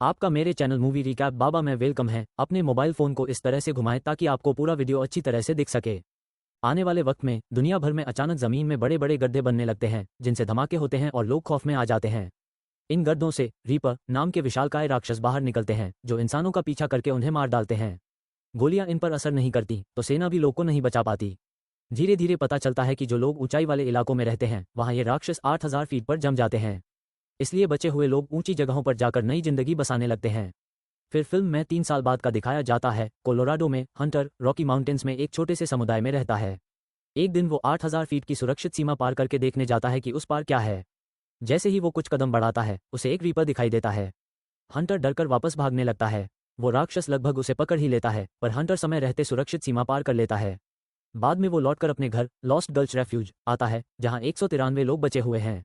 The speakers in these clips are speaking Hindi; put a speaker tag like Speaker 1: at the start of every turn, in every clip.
Speaker 1: आपका मेरे चैनल मूवी रिकैप बाबा में वेलकम है। अपने मोबाइल फ़ोन को इस तरह से घुमाएं ताकि आपको पूरा वीडियो अच्छी तरह से दिख सके। आने वाले वक्त में दुनिया भर में अचानक ज़मीन में बड़े बड़े गड्ढे बनने लगते हैं जिनसे धमाके होते हैं और लोग खौफ में आ जाते हैं। इन गड्ढों से रीपर नाम के विशालकाय राक्षस बाहर निकलते हैं जो इंसानों का पीछा करके उन्हें मार डालते हैं। गोलियां इन पर असर नहीं करती तो सेना भी लोग को नहीं बचा पाती। धीरे धीरे पता चलता है कि जो लोग ऊंचाई वाले इलाकों में रहते हैं वहां ये राक्षस 8000 फीट पर जम जाते हैं। इसलिए बचे हुए लोग ऊंची जगहों पर जाकर नई जिंदगी बसाने लगते हैं। फिर फिल्म में 3 साल बाद का दिखाया जाता है। कोलोराडो में हंटर रॉकी माउंटेन्स में एक छोटे से समुदाय में रहता है। एक दिन वो 8000 फीट की सुरक्षित सीमा पार करके देखने जाता है कि उस पार क्या है। जैसे ही वो कुछ कदम बढ़ाता है उसे एक रीपर दिखाई देता है। हंटर डरकर वापस भागने लगता है। वो राक्षस लगभग उसे पकड़ ही लेता है पर हंटर समय रहते सुरक्षित सीमा पार कर लेता है। बाद में वो लौटकर अपने घर लॉस्ट गल्च रेफ्यूज आता है जहां 193 लोग बचे हुए हैं।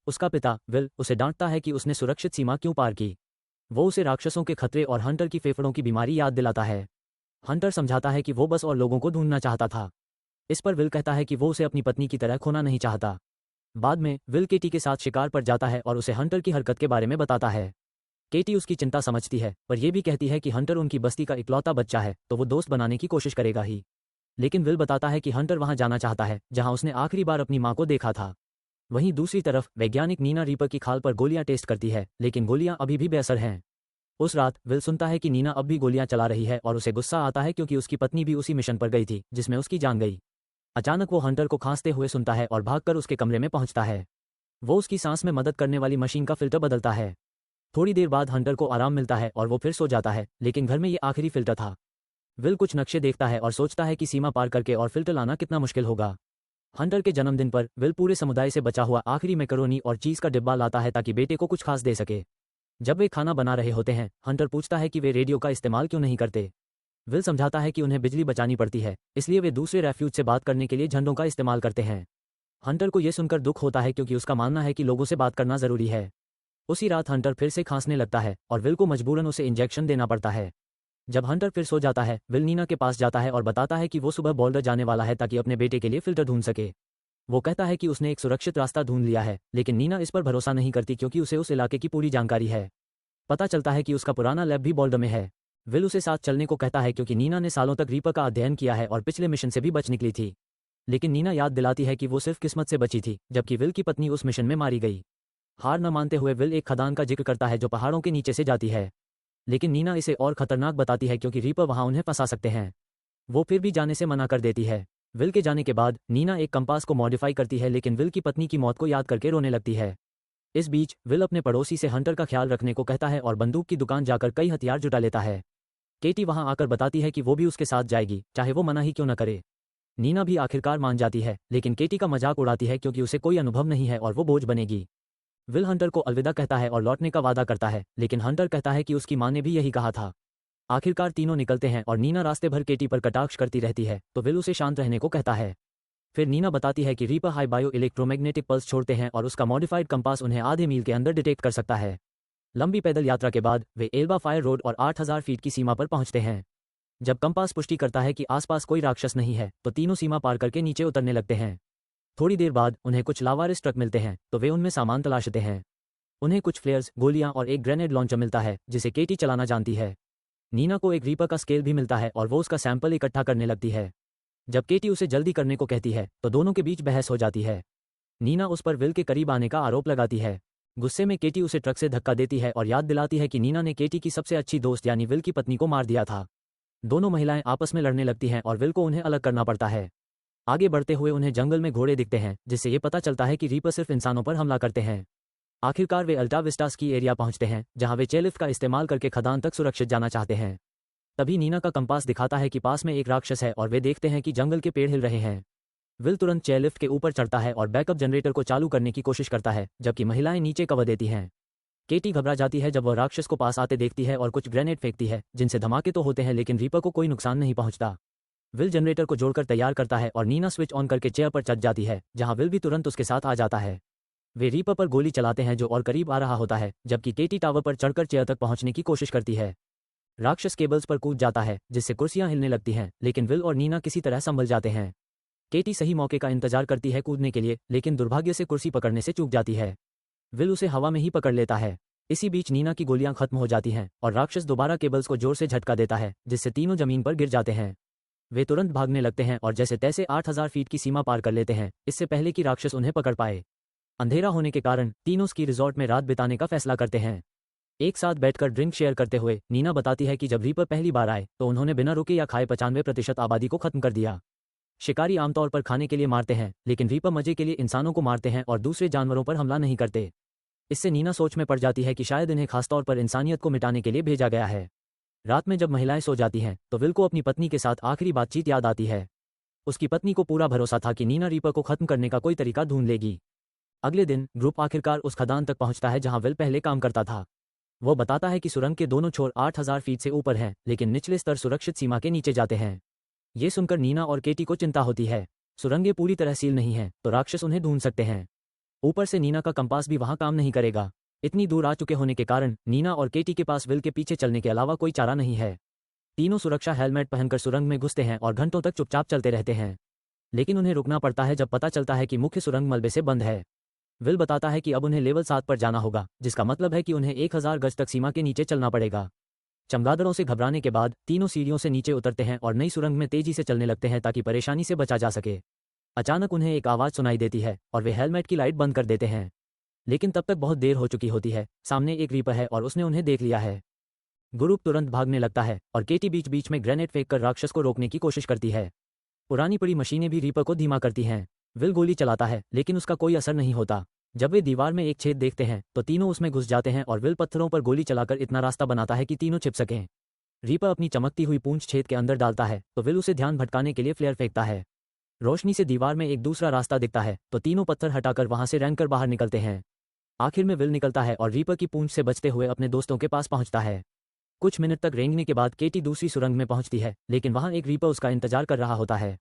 Speaker 1: उसका पिता विल उसे डांटता है कि उसने सुरक्षित सीमा क्यों पार की। वो उसे राक्षसों के खतरे और हंटर की फेफड़ों की बीमारी याद दिलाता है। हंटर समझाता है कि वो बस और लोगों को ढूंढना चाहता था। इस पर विल कहता है कि वो उसे अपनी पत्नी की तरह खोना नहीं चाहता। बाद में विल केटी के साथ शिकार पर जाता है और उसे हंटर की हरकत के बारे में बताता है। केटी उसकी चिंता समझती है पर यह भी कहती है कि हंटर उनकी बस्ती का इकलौता बच्चा है तो वो दोस्त बनाने की कोशिश करेगा ही। लेकिन विल बताता है कि हंटर वहां जाना चाहता है जहां उसने आखिरी बार अपनी मां को देखा था। वहीं दूसरी तरफ वैज्ञानिक नीना रीपर की खाल पर गोलियां टेस्ट करती है लेकिन गोलियां अभी भी बेअसर हैं। उस रात विल सुनता है कि नीना अब भी गोलियां चला रही है और उसे गुस्सा आता है क्योंकि उसकी पत्नी भी उसी मिशन पर गई थी जिसमें उसकी जान गई। अचानक वो हंटर को खांसते हुए सुनता है और भागकर उसके कमरे में पहुंचता है। वो उसकी सांस में मदद करने वाली मशीन का फिल्टर बदलता है। थोड़ी देर बाद हंटर को आराम मिलता है और वो फिर सो जाता है लेकिन घर में ये आखिरी फिल्टर था। विल कुछ नक्शे देखता है और सोचता है कि सीमा पार करके और फिल्टर लाना कितना मुश्किल होगा। हंटर के जन्मदिन पर विल पूरे समुदाय से बचा हुआ आखिरी मैकरोनी और चीज का डिब्बा लाता है ताकि बेटे को कुछ खास दे सके। जब वे खाना बना रहे होते हैं हंटर पूछता है कि वे रेडियो का इस्तेमाल क्यों नहीं करते। विल समझाता है कि उन्हें बिजली बचानी पड़ती है इसलिए वे दूसरे रेफ्यूज से बात करने के लिए झंडों का इस्तेमाल करते हैं। हंटर को यह सुनकर दुख होता है क्योंकि उसका मानना है कि लोगों से बात करना जरूरी है। उसी रात हंटर फिर से खांसने लगता है और विल को मजबूरन उसे इंजेक्शन देना पड़ता है। जब हंटर फिर सो जाता है विल नीना के पास जाता है और बताता है कि वो सुबह बोल्डर जाने वाला है ताकि अपने बेटे के लिए फिल्टर ढूंढ सके। वो कहता है कि उसने एक सुरक्षित रास्ता ढूंढ लिया है लेकिन नीना इस पर भरोसा नहीं करती क्योंकि उसे उस इलाके की पूरी जानकारी है। पता चलता है कि उसका पुराना लैब भी बोल्डर में है। विल उसे साथ चलने को कहता है क्योंकि नीना ने सालों तक रीपर का अध्ययन किया है और पिछले मिशन से भी बच निकली थी। लेकिन नीना याद दिलाती है कि वो सिर्फ किस्मत से बची थी जबकि विल की पत्नी उस मिशन में मारी गई। हार न मानते हुए विल एक खदान का जिक्र करता है जो पहाड़ों के नीचे से जाती है। लेकिन नीना इसे और खतरनाक बताती है क्योंकि रीपर वहां उन्हें फंसा सकते हैं। वो फिर भी जाने से मना कर देती है। विल के जाने के बाद नीना एक कंपास को मॉडिफाई करती है लेकिन विल की पत्नी की मौत को याद करके रोने लगती है। इस बीच विल अपने पड़ोसी से हंटर का ख्याल रखने को कहता है और बंदूक की दुकान जाकर कई हथियार जुटा लेता है। केटी वहां आकर बताती है कि वो भी उसके साथ जाएगी चाहे वो मना ही क्यों न करे। नीना भी आखिरकार मान जाती है लेकिन केटी का मजाक उड़ाती है क्योंकि उसे कोई अनुभव नहीं है और वो बोझ बनेगी। विल हंटर को अलविदा कहता है और लौटने का वादा करता है लेकिन हंटर कहता है कि उसकी मां ने भी यही कहा था। आखिरकार तीनों निकलते हैं और नीना रास्ते भर केटी पर कटाक्ष करती रहती है तो विल उसे शांत रहने को कहता है। फिर नीना बताती है कि reaper high bio electromagnetic pulse छोड़ते हैं और उसका मॉडिफाइड कंपास उन्हें आधे मील के अंदर डिटेक्ट कर सकता है। लंबी पैदल यात्रा के बाद वे एल्बा फायर रोड और 8000 फीट की सीमा पर पहुंचते हैं। जब कंपास पुष्टि करता है कि आसपास कोई राक्षस नहीं है तो तीनों सीमा पार करके नीचे उतरने लगते हैं। थोड़ी देर बाद उन्हें कुछ लावारिस ट्रक मिलते हैं तो वे उनमें सामान तलाशते हैं। उन्हें कुछ फ्लेयर्स गोलियां और एक ग्रेनेड लॉन्चर मिलता है जिसे केटी चलाना जानती है। नीना को एक रीपर का स्केल भी मिलता है और वो उसका सैंपल इकट्ठा करने लगती है। जब केटी उसे जल्दी करने को कहती है तो दोनों के बीच बहस हो जाती है। नीना उस पर विल के करीब आने का आरोप लगाती है। गुस्से में केटी उसे ट्रक से धक्का देती है और याद दिलाती है कि नीना ने केटी की सबसे अच्छी दोस्त यानी विल की पत्नी को मार दिया था। दोनों महिलाएं आपस में लड़ने लगती हैं और विल को उन्हें अलग करना पड़ता है। आगे बढ़ते हुए उन्हें जंगल में घोड़े दिखते हैं जिससे ये पता चलता है कि रीपर सिर्फ इंसानों पर हमला करते हैं। आखिरकार वे अल्टा विस्टा स्की एरिया पहुंचते हैं जहां वे चेयरलिफ्ट का इस्तेमाल करके खदान तक सुरक्षित जाना चाहते हैं। तभी नीना का कंपास दिखाता है कि पास में एक राक्षस है और वे देखते हैं कि जंगल के पेड़ हिल रहे हैं। विल तुरंत चेयरलिफ्ट के ऊपर चढ़ता है और बैकअप जनरेटर को चालू करने की कोशिश करता है जबकि महिलाएं नीचे कवर देती हैं। केटी घबरा जाती है जब वह राक्षस को पास आते देखती है और कुछ ग्रेनेड फेंकती है जिनसे धमाके तो होते हैं लेकिन रीपर को कोई नुकसान नहीं पहुंचता। विल जनरेटर को जोड़कर तैयार करता है और नीना स्विच ऑन करके चेयर पर चढ़ जाती है जहां विल भी तुरंत उसके साथ आ जाता है। वे रीपर पर गोली चलाते हैं जो और करीब आ रहा होता है जबकि केटी टावर पर चढ़कर चेयर तक पहुंचने की कोशिश करती है। राक्षस केबल्स पर कूद जाता है जिससे कुर्सियां हिलने लगती हैं लेकिन विल और नीना किसी तरह संभल जाते हैं। केटी सही मौके का इंतजार करती है कूदने के लिए लेकिन दुर्भाग्य से कुर्सी पकड़ने से चूक जाती है। विल उसे हवा में ही पकड़ लेता है। इसी बीच नीना की गोलियां खत्म हो जाती हैं और राक्षस दोबारा केबल्स को जोर से झटका देता है, जिससे तीनों जमीन पर गिर जाते हैं। वे तुरंत भागने लगते हैं और जैसे तैसे 8000 फीट की सीमा पार कर लेते हैं, इससे पहले कि राक्षस उन्हें पकड़ पाए। अंधेरा होने के कारण तीनों स्की रिजॉर्ट में रात बिताने का फैसला करते हैं। एक साथ बैठकर ड्रिंक शेयर करते हुए नीना बताती है कि जब रीपर पहली बार आए तो उन्होंने बिना रुके या खाए 95% आबादी को खत्म कर दिया। शिकारी आमतौर पर खाने के लिए मारते हैं, लेकिन रीपर मजे के लिए इंसानों को मारते हैं और दूसरे जानवरों पर हमला नहीं करते। इससे नीना सोच में पड़ जाती है कि शायद इन्हें खासतौर पर इंसानियत को मिटाने के लिए भेजा गया है। रात में जब महिलाएं सो जाती हैं तो विल को अपनी पत्नी के साथ आखिरी बातचीत याद आती है। उसकी पत्नी को पूरा भरोसा था कि नीना रीपर को खत्म करने का कोई तरीका ढूंढ लेगी। अगले दिन ग्रुप आखिरकार उस खदान तक पहुंचता है जहां विल पहले काम करता था। वो बताता है कि सुरंग के दोनों छोर 8000 फीट से ऊपर हैं, लेकिन निचले स्तर सुरक्षित सीमा के नीचे जाते हैं। ये सुनकर नीना और केटी को चिंता होती है। सुरंगें पूरी तरह सील नहीं हैं, तो राक्षस उन्हें ढूंढ सकते हैं। ऊपर से नीना का कंपास भी वहां काम नहीं करेगा। इतनी दूर आ चुके होने के कारण नीना और केटी के पास विल के पीछे चलने के अलावा कोई चारा नहीं है। तीनों सुरक्षा हेलमेट पहनकर सुरंग में घुसते हैं और घंटों तक चुपचाप चलते रहते हैं, लेकिन उन्हें रुकना पड़ता है जब पता चलता है कि मुख्य सुरंग मलबे से बंद है। विल बताता है कि अब उन्हें लेवल 7 पर जाना होगा, जिसका मतलब है कि उन्हें 1000 गज तक सीमा के नीचे चलना पड़ेगा। चमगादड़ों से घबराने के बाद तीनों सीढ़ियों से नीचे उतरते हैं और नई सुरंग में तेजी से चलने लगते हैं ताकि परेशानी से बचा जा सके। अचानक उन्हें एक आवाज़ सुनाई देती है और वे हेलमेट की लाइट बंद कर देते हैं, लेकिन तब तक बहुत देर हो चुकी होती है। सामने एक रीपर है और उसने उन्हें देख लिया है। ग्रुप तुरंत भागने लगता है और केटी बीच बीच में ग्रेनेड फेंककर राक्षस को रोकने की कोशिश करती है। पुरानी पड़ी मशीनें भी रीपर को धीमा करती हैं। विल गोली चलाता है, लेकिन उसका कोई असर नहीं होता। जब वे दीवार में एक छेद देखते हैं तो तीनों उसमें घुस जाते हैं और विल पत्थरों पर गोली चलाकर इतना रास्ता बनाता है कि तीनों छिप सकें। रीपर अपनी चमकती हुई पूंछ छेद के अंदर डालता है तो विल उसे ध्यान भटकाने के लिए फ्लेयर फेंकता है। रोशनी से दीवार में एक दूसरा रास्ता दिखता है तो तीनों पत्थर हटाकर वहां से रेंग कर बाहर निकलते हैं। आखिर में विल निकलता है और रीपर की पूंछ से बचते हुए अपने दोस्तों के पास पहुंचता है। कुछ मिनट तक रेंगने के बाद केटी दूसरी सुरंग में पहुंचती है, लेकिन वहां एक रीपर उसका इंतजार कर रहा होता है।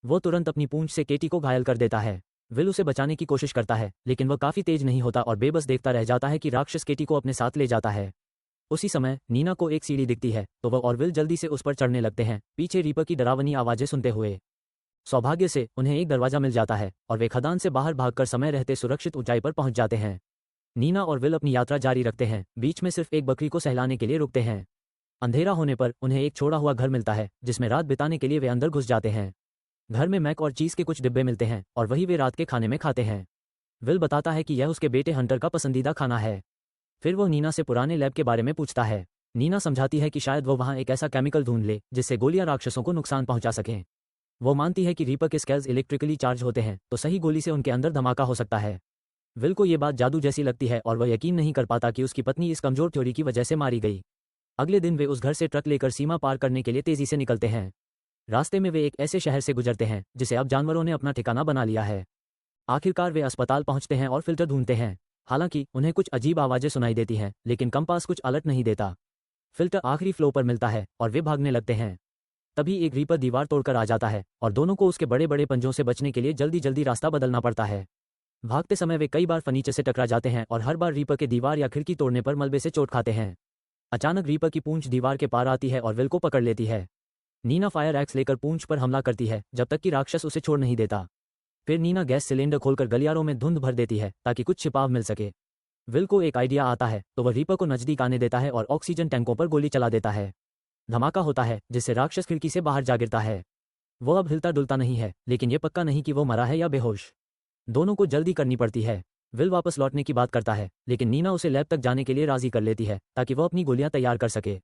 Speaker 1: वो तुरंत अपनी पूंछ से केटी को घायल कर देता है। विल उसे बचाने की कोशिश करता है, लेकिन वह काफी तेज नहीं होता और बेबस देखता रह जाता है कि राक्षस केटी को अपने साथ ले जाता है। उसी समय नीना को एक सीढ़ी दिखती है तो वह और विल जल्दी से उस पर चढ़ने लगते हैं, पीछे रीपर की डरावनी आवाजें सुनते हुए। सौभाग्य से उन्हें एक दरवाजा मिल जाता है और वे खदान से बाहर भागकर समय रहते सुरक्षित ऊंचाई पर पहुंच जाते हैं। नीना और विल अपनी यात्रा जारी रखते हैं, बीच में सिर्फ एक बकरी को सहलाने के लिए रुकते हैं। अंधेरा होने पर उन्हें एक छोड़ा हुआ घर मिलता है, जिसमें रात बिताने के लिए वे अंदर घुस जाते हैं। घर में मैक और चीज के कुछ डिब्बे मिलते हैं और वही वे रात के खाने में खाते हैं। विल बताता है कि यह उसके बेटे हंटर का पसंदीदा खाना है। फिर वो नीना से पुराने लैब के बारे में पूछता है। नीना समझाती है कि शायद वो वहां एक ऐसा केमिकल ढूंढ ले जिससे गोलियां राक्षसों को नुकसान पहुंचा सकें। वो मानती है कि रीपर के स्केल्स इलेक्ट्रिकली चार्ज होते हैं, तो सही गोली से उनके अंदर धमाका हो सकता है। विल को ये बात जादू जैसी लगती है और वह यकीन नहीं कर पाता कि उसकी पत्नी इस कमजोर थ्योरी की वजह से मारी गई। अगले दिन वे उस घर से ट्रक लेकर सीमा पार करने के लिए तेजी से निकलते हैं। रास्ते में वे एक ऐसे शहर से गुजरते हैं जिसे अब जानवरों ने अपना ठिकाना बना लिया है। आखिरकार वे अस्पताल पहुंचते हैं और फिल्टर ढूंढते हैं। हालांकि उन्हें कुछ अजीब आवाजें सुनाई देती हैं, लेकिन कंपास कुछ अलर्ट नहीं देता। फिल्टर आखिरी फ्लो पर मिलता है और वे भागने लगते हैं। तभी एक रीपर दीवार तोड़कर आ जाता है और दोनों को उसके बड़े बड़े पंजों से बचने के लिए जल्दी जल्दी रास्ता बदलना पड़ता है। भागते समय वे कई बार फर्नीचर से टकरा जाते हैं और हर बार रीपर के दीवार या खिड़की तोड़ने पर मलबे से चोट खाते हैं। अचानक रीपर की पूंछ दीवार के पार आती है और विल को पकड़ लेती है। नीना फायर एक्स लेकर पूंछ पर हमला करती है जब तक कि राक्षस उसे छोड़ नहीं देता। फिर नीना गैस सिलेंडर खोलकर गलियारों में धुंध भर देती है ताकि कुछ छिपाव मिल सके। विल को एक आइडिया आता है तो वह रीपर को नजदीक आने देता है और ऑक्सीजन टैंकों पर गोली चला देता है। धमाका होता है जिससे राक्षस खिड़की से बाहर जा गिरता है। वो अब हिलता डुलता नहीं है, लेकिन ये पक्का नहीं कि वो मरा है या बेहोश। दोनों को जल्दी करनी पड़ती है। विल वापस लौटने की बात करता है, लेकिन नीना उसे लैब तक जाने के लिए राजी कर लेती है ताकि वह अपनी गोलियां तैयार कर सके।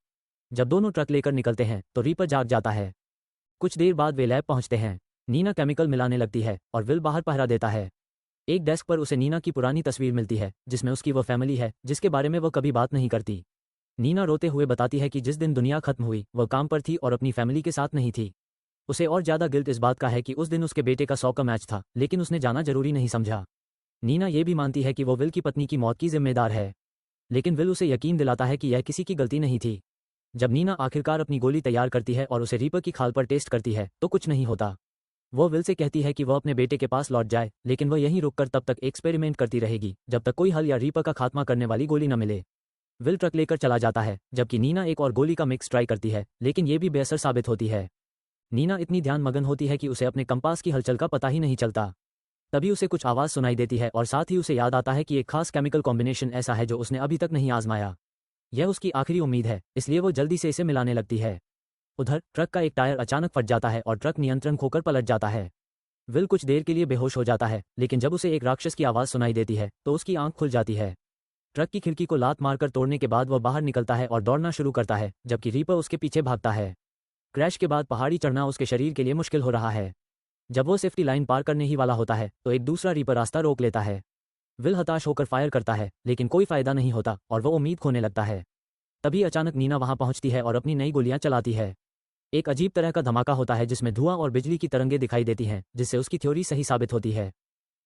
Speaker 1: जब दोनों ट्रक लेकर निकलते हैं तो रीपर जाग जाता है। कुछ देर बाद वे लैब पहुंचते हैं। नीना केमिकल मिलाने लगती है और विल बाहर पहरा देता है। एक डेस्क पर उसे नीना की पुरानी तस्वीर मिलती है जिसमें उसकी वो फैमिली है जिसके बारे में वह कभी बात नहीं करती। नीना रोते हुए बताती है कि जिस दिन दुनिया खत्म हुई वह काम पर थी और अपनी फैमिली के साथ नहीं थी। उसे और ज्यादा गिल्ट इस बात का है कि उस दिन उसके बेटे का 100 का मैच था, लेकिन उसने जाना जरूरी नहीं समझा। नीना ये भी मानती है कि वो विल की पत्नी की मौत की जिम्मेदार है, लेकिन विल उसे यकीन दिलाता है कि यह किसी की गलती नहीं थी। जब नीना आखिरकार अपनी गोली तैयार करती है और उसे रीपर की खाल पर टेस्ट करती है तो कुछ नहीं होता। वो विल से कहती है कि वह अपने बेटे के पास लौट जाए, लेकिन वह यहीं रुककर तब तक एक्सपेरिमेंट करती रहेगी जब तक कोई हल या रीपर का खात्मा करने वाली गोली न मिले। विल ट्रक लेकर चला जाता है, जबकि नीना एक और गोली का मिक्स ट्राई करती है, लेकिन ये भी बेअसर साबित होती है। नीना इतनी ध्यान मगन होती है कि उसे अपने कंपास की हलचल का पता ही नहीं चलता। तभी उसे कुछ आवाज़ सुनाई देती है और साथ ही उसे याद आता है कि एक खास केमिकल कॉम्बिनेशन ऐसा है जो उसने अभी तक नहीं आजमाया। यह उसकी आखिरी उम्मीद है, इसलिए वो जल्दी से इसे मिलाने लगती है। उधर ट्रक का एक टायर अचानक फट जाता है और ट्रक नियंत्रण खोकर पलट जाता है। विल कुछ देर के लिए बेहोश हो जाता है, लेकिन जब उसे एक राक्षस की आवाज़ सुनाई देती है तो उसकी आंख खुल जाती है। ट्रक की खिड़की को लात मारकर तोड़ने के बाद वह बाहर निकलता है और दौड़ना शुरू करता है, जबकि रीपर उसके पीछे भागता है। क्रैश के बाद पहाड़ी चढ़ना उसके शरीर के लिए मुश्किल हो रहा है। जब वो सेफ्टी लाइन पार करने ही वाला होता है तो एक दूसरा रीपर रास्ता रोक लेता है। विल हताश होकर फायर करता है, लेकिन कोई फायदा नहीं होता और वो उम्मीद खोने लगता है। तभी अचानक नीना वहां पहुंचती है और अपनी नई गोलियां चलाती है। एक अजीब तरह का धमाका होता है जिसमें धुआं और बिजली की तरंगें दिखाई देती हैं, जिससे उसकी थ्योरी सही साबित होती है।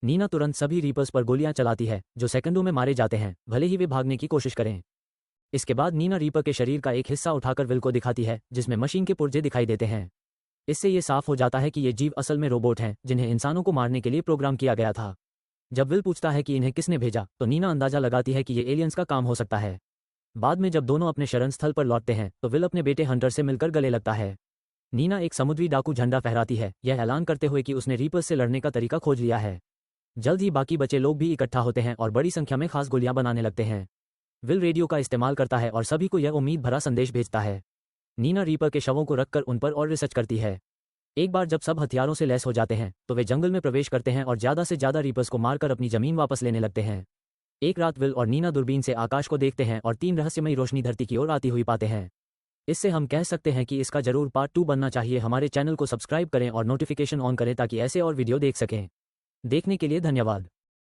Speaker 1: नीना तुरंत सभी रीपर्स पर गोलियां चलाती है, जो सेकंडों में मारे जाते हैं, भले ही वे भागने की कोशिश करें। इसके बाद नीना रीपर के शरीर का एक हिस्सा उठाकर विल को दिखाती है, जिसमें मशीन के पुर्जे दिखाई देते हैं। इससे ये साफ हो जाता है कि ये जीव असल में रोबोट हैं, जिन्हें इंसानों को मारने के लिए प्रोग्राम किया गया था। जब विल पूछता है कि इन्हें किसने भेजा, तो नीना अंदाजा लगाती है कि ये एलियंस का काम हो सकता है। बाद में जब दोनों अपने शरण स्थल पर लौटते हैं तो विल अपने बेटे हंटर से मिलकर गले लगता है। नीना एक समुद्री डाकू झंडा फहराती है, यह ऐलान करते हुए कि उसने रीपर्स से लड़ने का तरीका खोज लिया है। जल्द ही बाकी बचे लोग भी इकट्ठा होते हैं और बड़ी संख्या में खास गोलियां बनाने लगते हैं। विल रेडियो का इस्तेमाल करता है और सभी को यह उम्मीद भरा संदेश भेजता है। नीना रीपर के शवों को रखकर उन पर और रिसर्च करती है। एक बार जब सब हथियारों से लैस हो जाते हैं तो वे जंगल में प्रवेश करते हैं और ज़्यादा से ज़्यादा रीपर्स को मारकर अपनी जमीन वापस लेने लगते हैं। एक रात विल और नीना दूरबीन से आकाश को देखते हैं और 3 रहस्यमयी रोशनी धरती की ओर आती हुई पाते हैं। इससे हम कह सकते हैं कि इसका जरूर पार्ट 2 बनना चाहिए। हमारे चैनल को सब्सक्राइब करें और नोटिफिकेशन ऑन करें ताकि ऐसे और वीडियो देख सकें। देखने के लिए धन्यवाद।